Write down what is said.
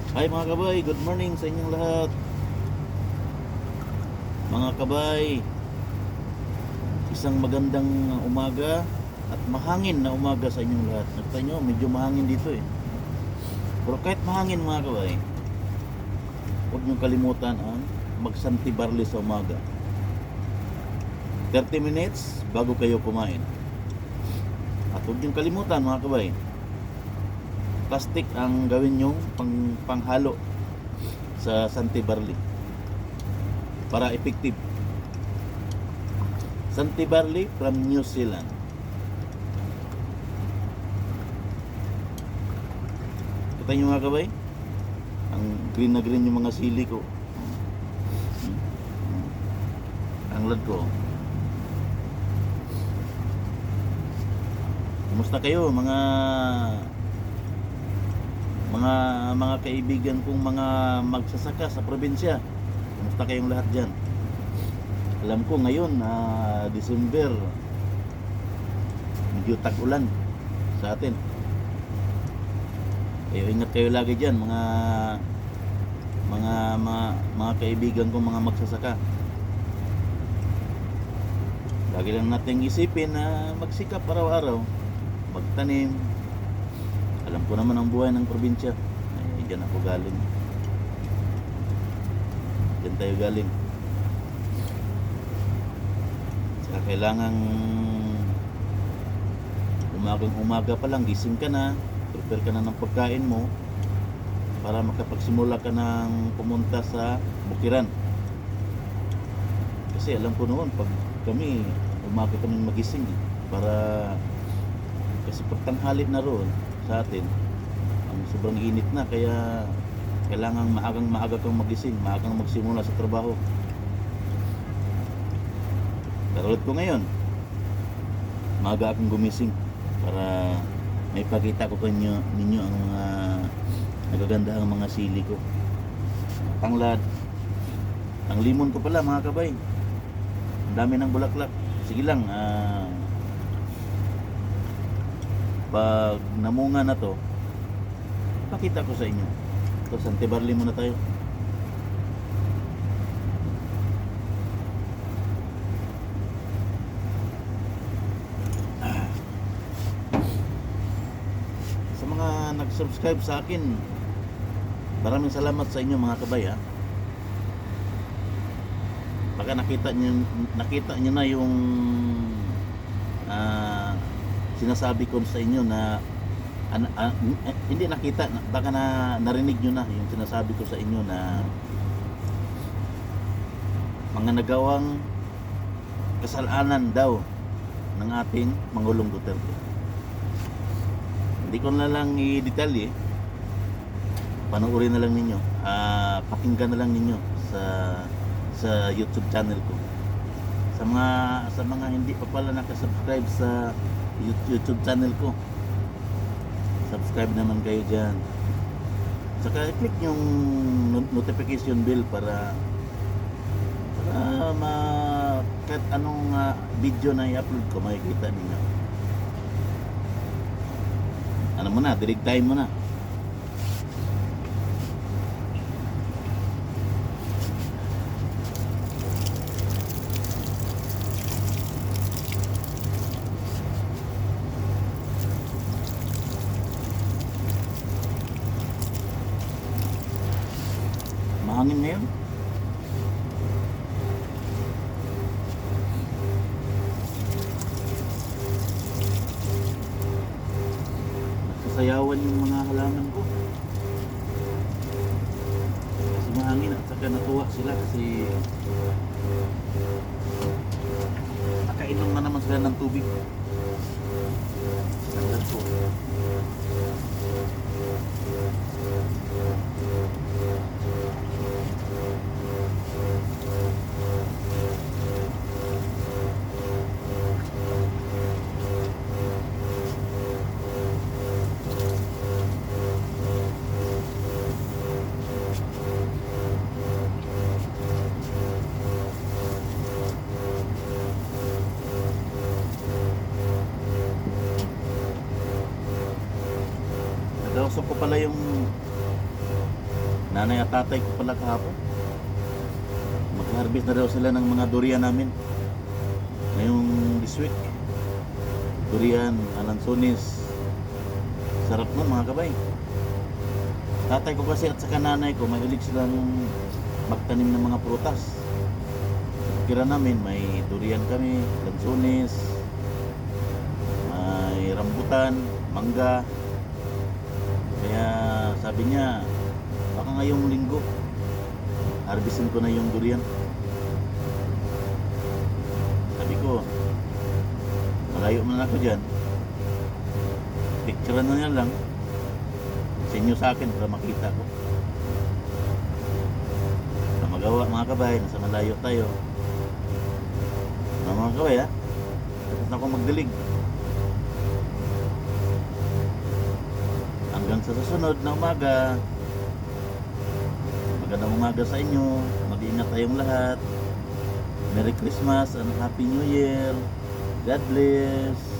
Hi mga kabay, good morning sa inyong lahat. Mga kabay, isang magandang umaga at mahangin na umaga sa inyong lahat. Nakita nyo, medyo mahangin dito eh. Pero kahit mahangin mga kabay, huwag nyo kalimutan ang magsanti barley sa umaga. 30 minutes bago kayo kumain. At huwag nyo kalimutan mga kabay, plastic ang gawin nyo panghalo sa santi barley para effective. Santi barley from New Zealand. Kita nyo mga kabay, ang green na green yung mga sili ko, ang lad ko. Kumusta kayo mga kaibigan kong mga magsasaka sa probinsya? Kumusta kayong lahat dyan? Alam ko ngayon December, medyo tag-ulan sa atin. Kaya ingat kayo lagi dyan mga kaibigan kong mga magsasaka. Lagi lang nating isipin na magsikap araw-araw, magtanim. Alam ko naman ang buhay ng probinsya. Diyan ako galing. Diyan tayo galing. Saka kailangan umaga pa lang, gising ka na, prepare ka na ng pagkain mo para makapagsimula ka ng pumunta sa bukiran. Kasi alam ko noon, pag kami, umaga kaming magising para kasi pagtanghali na roon sa atin, ang sobrang init na, kaya kailangan maaga kang magising, maagang magsimula sa trabaho. Katulad ko ngayon, maaga akong gumising para may pakita ko ninyo ang mga nagagandahang mga sili ko. Tanglad, ang limon ko pala mga kabay, ang dami ng bulaklak. Sige lang, pag namunga na to, pakita ko sa inyo. So, Santi barley muna tayo. Sa mga nag-subscribe sa akin, maraming salamat sa inyo mga kabay. Baka nakita nyo na yung sinasabi ko sa inyo na hindi nakita, baka narinig nyo na yung sinasabi ko sa inyo na mga nagawang kasalanan daw ng ating Pangulong Duterte. Hindi ko na lang i-detalye, panoorin na lang ninyo, pakinggan na lang ninyo sa YouTube channel ko. Sa mga hindi pa pala nakasubscribe sa YouTube channel ko, subscribe naman kayo dyan. Saka i-click yung notification bell para kahit anong video na i-upload ko, makikita ninyo. Ano mo na, direct time mo na. Mahangin ngayon. Nagsasayawan yung mga halaman ko kasi mahangin, at saka natuwa sila kasi nakainom na naman sila ng tubig. Standard ko. Nakausap ko pala yung Nanay at tatay ko pala kahapon. Mag-harvest na daw sila ng mga durian namin. Ngayong this week. Durian, alansones. Sarap nun mga kabay. Tatay ko kasi at saka nanay ko, mahilig silang magtanim ng mga prutas. Kira namin, may durian kami, lansones, may rambutan, mangga. Kaya sabi niya, baka ngayong linggo, harvestin ko na yung durian. Sabi ko, malayo man ako dyan. Picture na niya lang. Sa inyo sa akin para makita ko. Na magawa mga kabay, nasa malayo tayo. Na mga kabay ha. Tapos na ako magdilig. Hanggang sa susunod na umaga. Magandang umaga sa inyo. Mag-iingat tayong lahat. Merry Christmas and Happy New Year. God bless.